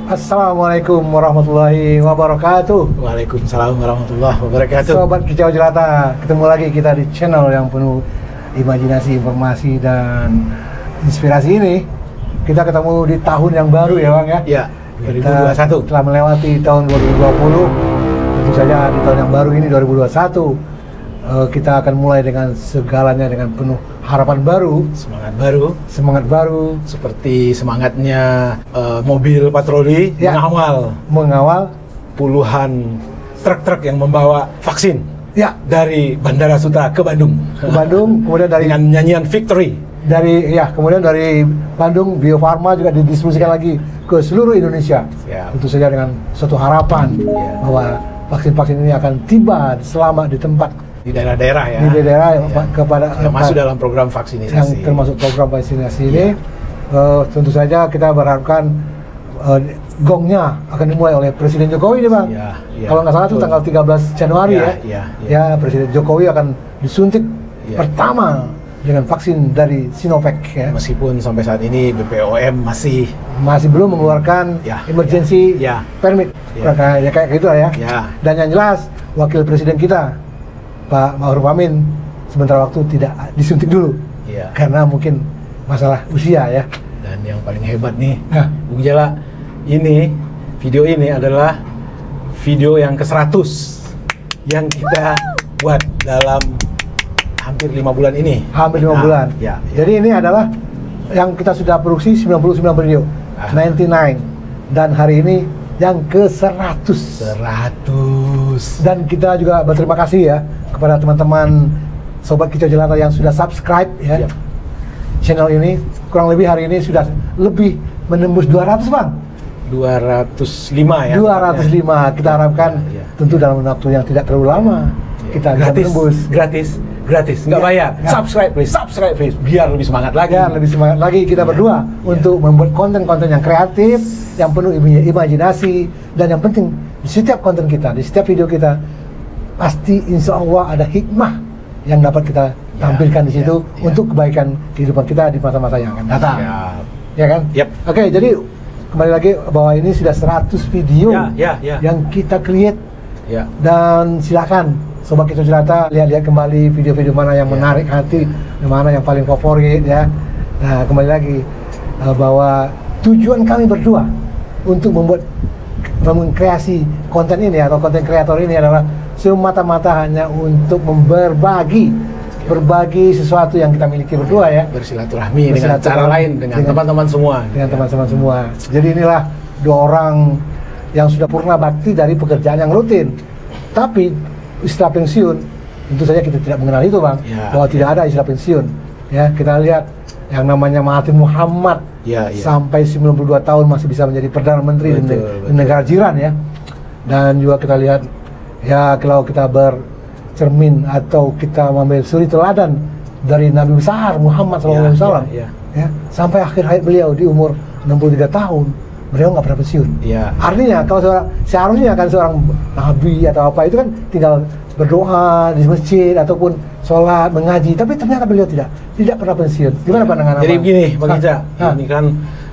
Assalamualaikum warahmatullahi wabarakatuh. Waalaikumsalam warahmatullahi wabarakatuh. Sobat Kicau Jelata, ketemu lagi kita di channel yang penuh imajinasi, informasi, dan inspirasi ini. Kita ketemu di tahun yang baru ya Bang ya? Ya, 2021. Telah melewati tahun 2020. Tentu saja di tahun yang baru ini 2021 kita akan mulai dengan segalanya dengan penuh harapan baru, semangat baru, seperti semangatnya mobil patroli ya, mengawal puluhan truk-truk yang membawa vaksin ya dari Bandara Suta ke Bandung. Kemudian dari dengan nyanyian victory. Kemudian dari Bandung Bio Farma juga didistribusikan lagi ke seluruh Indonesia. Tentu saja dengan suatu harapan bahwa vaksin-vaksin ini akan tiba selamat di tempat di daerah-daerah ya. Di daerah kepada yang masuk dalam program vaksinasi. Yang termasuk program vaksinasi ini. Tentu saja kita berharapkan gongnya akan dimulai oleh Presiden Jokowi nih Bang. Kalau nggak salah itu tanggal 13 Januari ya. Presiden Jokowi akan disuntik pertama dengan vaksin dari Sinovac ya. Meskipun sampai saat ini BPOM masih belum mengeluarkan emergency permit. Ya kayak gitu lah ya. Dan yang jelas Wakil Presiden kita Pak Ma'ruf Amin sementara waktu tidak disuntik dulu karena mungkin masalah usia ya. Dan yang paling hebat nih Bung Jala, ini video ini adalah video yang ke-100 yang kita buat dalam hampir 5 bulan ini. Hampir 5 bulan. Jadi ini adalah yang kita sudah produksi 99 video, 99, dan hari ini yang ke-100. 100. Dan kita juga berterima kasih ya kepada teman-teman Sobat Kicau Jelata yang sudah subscribe ya. Channel ini kurang lebih hari ini sudah lebih menembus 200 Bang. 205 ya. 205. Kita harapkan tentu dalam waktu yang tidak terlalu lama kita bisa menembus. Gratis, nggak bayar. Subscribe please, biar lebih semangat lagi. Kita berdua untuk membuat konten-konten yang kreatif, yang penuh imajinasi, dan yang penting di setiap konten kita, di setiap video kita pasti insya Allah ada hikmah yang dapat kita tampilkan di situ untuk kebaikan kehidupan kita di masa-masa yang akan datang. Ya kan? Oke, jadi kembali lagi bahwa ini sudah 100 video yang kita create. Dan silakan Sobat Kicau Jelata lihat kembali video-video mana yang menarik hati, mana yang paling favorit ya. Nah, kembali lagi bahwa tujuan kami berdua untuk mengkreasi konten ini atau konten kreator ini adalah semata-mata hanya untuk berbagi sesuatu yang kita miliki berdua ya. Bersilaturahmi dengan cara lain dengan teman-teman semua. Jadi inilah dua orang yang sudah purna bakti dari pekerjaan yang rutin. Tapi istilah pensiun, tentu saja kita tidak mengenal itu Bang, bahwa tidak ada istilah pensiun. Ya, kita lihat yang namanya Mahathir Muhammad sampai 92 tahun masih bisa menjadi Perdana Menteri di negara jiran ya. Dan juga kita lihat ya kalau kita bercermin atau kita mengambil suri teladan dari Nabi besar Muhammad SAW ya, sampai akhir hayat beliau di umur 63 tahun. Beliau nggak pernah pensiun. Artinya kalau seharusnya kan seorang nabi atau apa itu kan tinggal berdoa di masjid ataupun sholat, mengaji, tapi ternyata beliau tidak pernah pensiun. Gimana pandangan Abang? Jadi begini Bang Ica, ini kan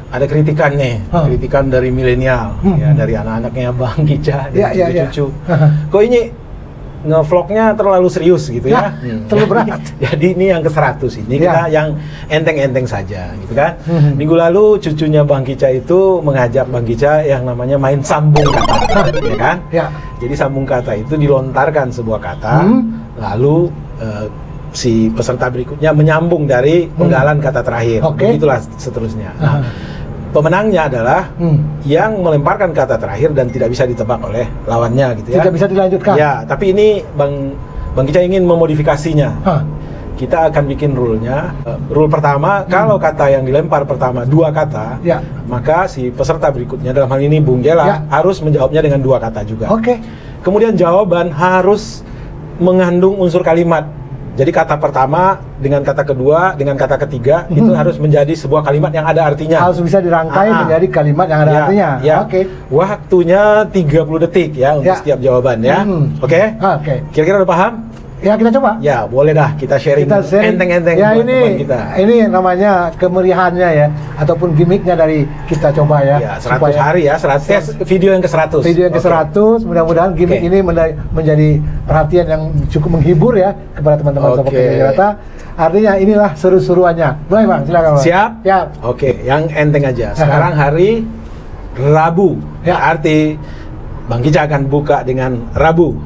ada kritikan nih, kritikan dari milenial, dari anak-anaknya Bang Ica, dari cucu. Kok ini ngevlognya terlalu serius gitu ya, terlalu berat. Jadi ini yang ke-100 ini kita yang enteng-enteng saja gitu kan. Minggu lalu cucunya Bang Kica itu mengajak Bang Kica yang namanya main sambung kata, ya kan? Jadi sambung kata itu dilontarkan sebuah kata, lalu si peserta berikutnya menyambung dari penggalan kata terakhir. Begitulah seterusnya. Nah, pemenangnya adalah yang melemparkan kata terakhir dan tidak bisa ditebak oleh lawannya gitu ya. Tidak bisa dilanjutkan. Ya, tapi ini Bang Kica ingin memodifikasinya. Kita akan bikin rule-nya. Rule pertama, kalau kata yang dilempar pertama 2 kata, maka si peserta berikutnya dalam hal ini Bung Jela harus menjawabnya dengan 2 kata juga. Kemudian jawaban harus mengandung unsur kalimat. Jadi kata pertama dengan kata kedua dengan kata ketiga itu harus menjadi sebuah kalimat yang ada artinya. Harus bisa dirangkai menjadi kalimat yang ada artinya. Waktunya 30 detik ya untuk setiap jawaban ya. Kira-kira udah paham? Ya kita coba. Ya boleh dah kita sharing enteng-enteng ya, buat teman kita. Ini namanya kemeriahannya ya, ataupun gimmicknya dari kita coba ya. Ya 100 hari ya, 100 video yang ke-100. Video yang ke-100, mudah-mudahan gimmick ini menjadi perhatian yang cukup menghibur ya kepada teman-teman Sobat Kerja Rata. Artinya inilah seru-seruannya. Boleh Bang, silakan Bang. Siap? Ya. Oke, yang enteng aja. Sekarang hari Rabu. Ya, arti Bang Kica akan buka dengan Rabu.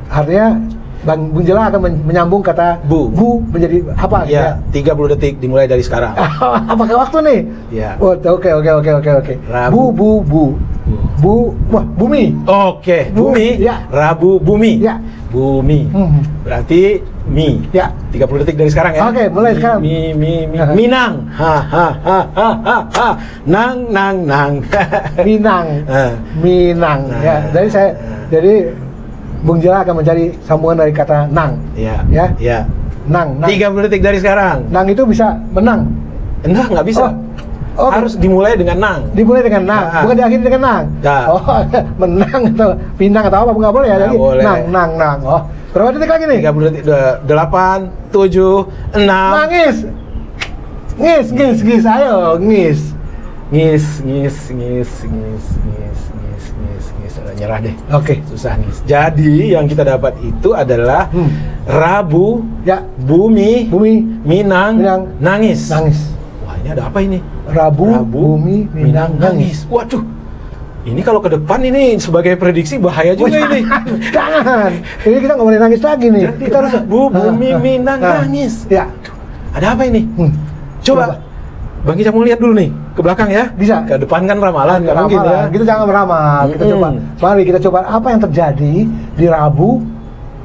Artinya Bang Jela akan menyambung kata bu menjadi apa? Ya, 30 detik dimulai dari sekarang. Apakah waktu nih? Ya. Oke. Bu, wah, bumi. Oke, bumi. Ya. Rabu bumi. Ya. Bumi. Berarti mi. Ya. 30 detik dari sekarang ya. Oke, mulai sekarang. Minang. Nang. Minang. Ya, jadi Bung Jela akan mencari sambungan dari kata nang. Ya. Nang. 30 detik dari sekarang. Nang itu bisa menang. Nggak bisa. Harus dimulai dengan nang. Dimulai dengan nang, bukan diakhiri dengan nang. Menang atau pinang atau apa nggak boleh ya. Jadi nang. Berapa detik lagi nih? 30 detik. 8, 7, 6. Nangis. Ngis, ayo ngis. Ngis. Nyerah deh. Oke. Susah nih. Jadi yang kita dapat itu adalah Rabu, bumi, Minang, nangis. Wah, ini ada apa ini? Rabu, bumi, Minang, nangis. Waduh. Ini kalau ke depan ini sebagai prediksi bahaya juga ini. Jangan. Ini kita nggak boleh nangis lagi nih. Jadi kita harus Rabu, bumi, Minang, nangis. Ya. Ada apa ini? Coba. Bang Kica mau lihat dulu nih ke belakang ya. Bisa. Ke depan kan ramalan, nggak mungkin ya. Kita jangan meramal. Kita coba. Mari kita coba apa yang terjadi di Rabu,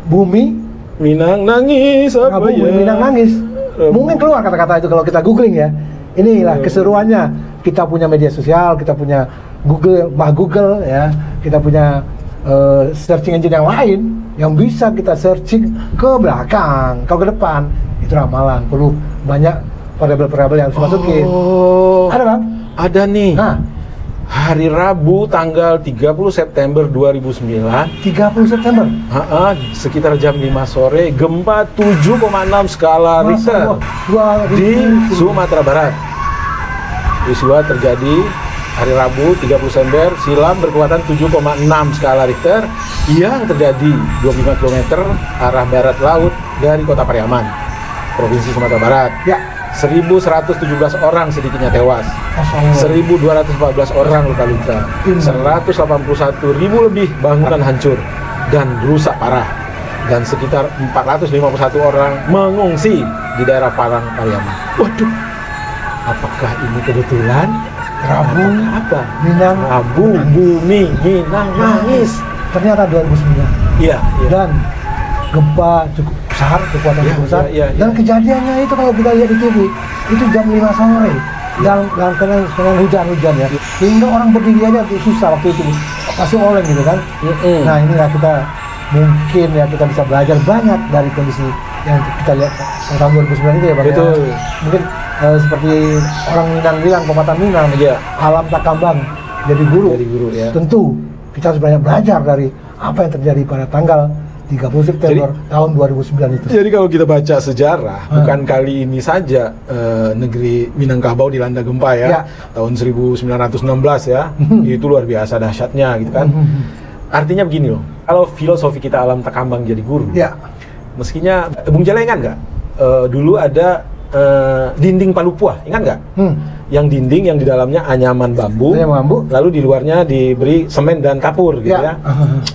bumi, Minang, nangis. Rabu, bumi, Minang, nangis. Mungkin keluar kata-kata itu kalau kita googling ya. Inilah keseruannya. Kita punya media sosial, kita punya Google ya. Kita punya searching engine yang lain yang bisa kita searching ke belakang. Kalau ke depan itu ramalan. Perlu banyak variabel-variabel yang harus masukin. Ada Bang? Ada nih. Hari Rabu tanggal 30 September 2009. 30 September? Sekitar jam 5 sore, gempa 7,6 skala Richter di Sumatera Barat. Peristiwa terjadi hari Rabu 30 September silam berkekuatan 7,6 skala Richter yang terjadi 25 km arah barat laut dari Kota Pariaman, Provinsi Sumatera Barat. 1.117 orang sedikitnya tewas, 1.214 orang luka-luka, 181.000 lebih bangunan hancur dan rusak parah, dan sekitar 451 orang mengungsi di daerah Parang Pariaman. Waduh, apakah ini kebetulan? Rabu, Minang, Rabu, bumi, Minang, nangis. Ternyata 2009. Iya. Dan gempa cukup besar, kekuatan cukup besar. Dan kejadiannya itu kalau kita lihat di TV, itu jam 5 sore. Dalam keadaan hujan-hujan ya. Sehingga orang berdiri aja susah waktu itu. Pasti oleng gitu kan. Nah inilah kita mungkin ya kita bisa belajar banyak dari kondisi yang kita lihat tahun 2009 itu ya Bang. Betul. Ya. Mungkin seperti orang Minang bilang, pepatah Minang, alam tak kambang jadi guru. Ya. Tentu kita harus banyak belajar dari apa yang terjadi pada tanggal 30 September tahun 2009 itu. Jadi kalau kita baca sejarah, bukan kali ini saja negeri Minangkabau dilanda gempa ya. Tahun 1916 ya. Itu luar biasa dahsyatnya gitu kan. Artinya begini loh, kalau filosofi kita alam tak kambang jadi guru. Meskinya Bung Jela ingat nggak? Dulu ada dinding Palupuah, ingat nggak? Yang dinding yang di dalamnya anyaman bambu, lalu di luarnya diberi semen dan kapur gitu ya.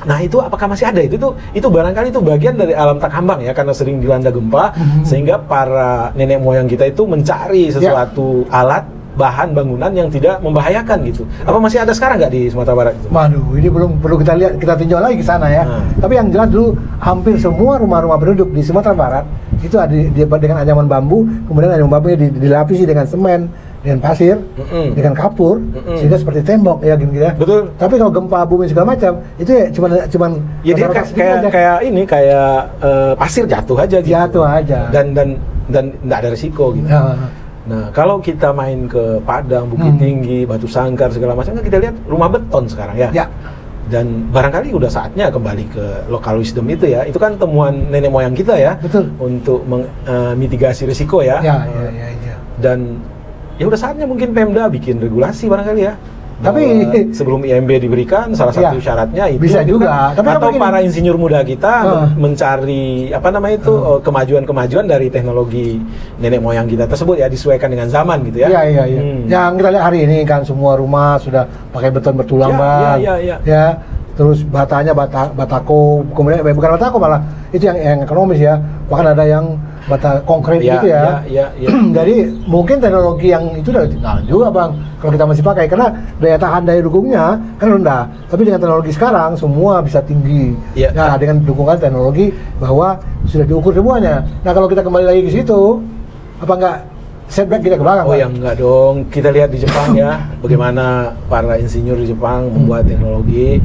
Nah itu apakah masih ada? Itu barangkali itu bagian dari alam tak kambang ya, karena sering dilanda gempa, sehingga para nenek moyang kita itu mencari sesuatu alat bahan bangunan yang tidak membahayakan gitu. Apa masih ada sekarang nggak di Sumatera Barat? Waduh, ini belum perlu kita lihat, kita tinjau lagi ke sana ya. Tapi yang jelas dulu hampir semua rumah-rumah penduduk di Sumatera Barat itu ada dengan anyaman bambu, kemudian anyaman bambunya dilapisi dengan semen, dengan pasir, dengan kapur, sehingga seperti tembok ya gitu ya. Betul. Tapi kalau gempa bumi segala macam itu ya cuman ya dia kayak pasir jatuh aja gitu. Jatuh aja. Dan enggak ada risiko gitu. Nah, kalau kita main ke Padang, Bukit Tinggi, Batu Sangkar segala macam kan kita lihat rumah beton sekarang ya. Dan barangkali udah saatnya kembali ke local wisdom itu ya. Itu kan temuan nenek moyang kita ya. Betul. Untuk mitigasi risiko ya. Ya. Dan ya udah saatnya mungkin Pemda bikin regulasi barangkali ya. Tapi sebelum IMB diberikan salah satu syaratnya itu bisa juga. Tapi atau para insinyur muda kita mencari apa namanya itu kemajuan-kemajuan dari teknologi nenek moyang kita tersebut ya, disesuaikan dengan zaman gitu ya. Iya. Yang kita lihat hari ini kan semua rumah sudah pakai beton bertulang, Bang. Ya. Terus batanya batako, kemudian bukan batako malah itu yang ekonomis ya. Bahkan ada yang bata konkret gitu ya. Jadi mungkin teknologi yang itu udah ketinggalan juga, Bang, kalau kita masih pakai, karena daya tahan daya dukungnya kan rendah. Tapi dengan teknologi sekarang semua bisa tinggi. Nah, dengan dukungan teknologi bahwa sudah diukur semuanya. Nah, kalau kita kembali lagi ke situ, apa enggak setback kita ke belakang? Oh ya enggak dong. Kita lihat di Jepang ya, bagaimana para insinyur di Jepang membuat teknologi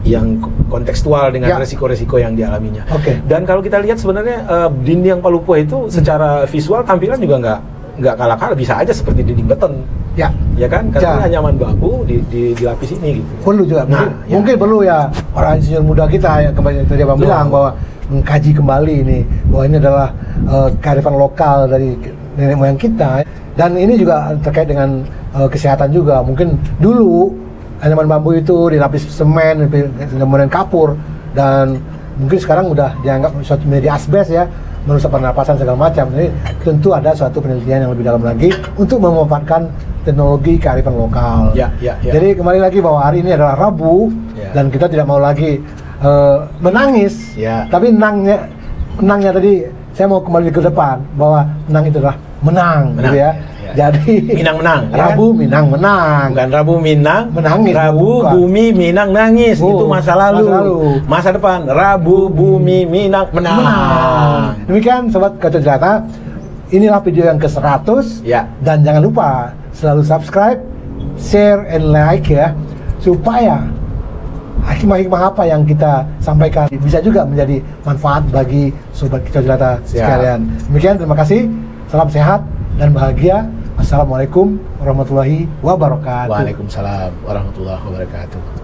yang kontekstual dengan resiko-resiko yang dialaminya. Dan kalau kita lihat sebenarnya dinding Palupuh itu secara visual tampilan juga nggak kalah-kalah, bisa aja seperti dinding beton. Ya kan? Karena nyaman bambu dilapis ini gitu. Perlu juga. Mungkin perlu ya para insinyur muda kita yang kembali tadi Abang bilang bahwa mengkaji kembali ini bahwa ini adalah kearifan lokal dari nenek moyang kita. Dan ini juga terkait dengan kesehatan juga. Mungkin dulu anyaman bambu itu dilapis semen, kemudian kapur, dan mungkin sekarang udah dianggap suatu menjadi asbes ya, merusak pernapasan segala macam. Jadi tentu ada suatu penelitian yang lebih dalam lagi untuk memanfaatkan teknologi kearifan lokal. Jadi kembali lagi bahwa hari ini adalah Rabu dan kita tidak mau lagi menangis, tapi menangnya tadi saya mau kembali ke depan bahwa menang itu adalah menang. Gitu ya. Jadi Minang menang. Rabu ya? Minang menang. Bukan Rabu Minang menangis. Rabu bumi Minang nangis. Itu masa lalu. Masa depan Rabu bumi Minang menang. Demikian Sobat Kaca Jelata. Inilah video yang ke-100. Dan jangan lupa selalu subscribe, share, and like ya, supaya hikmah-hikmah apa yang kita sampaikan bisa juga menjadi manfaat bagi Sobat Kaca Jelata sekalian. Demikian, terima kasih. Salam sehat dan bahagia. Assalamualaikum warahmatullahi wabarakatuh. Waalaikumsalam warahmatullahi wabarakatuh.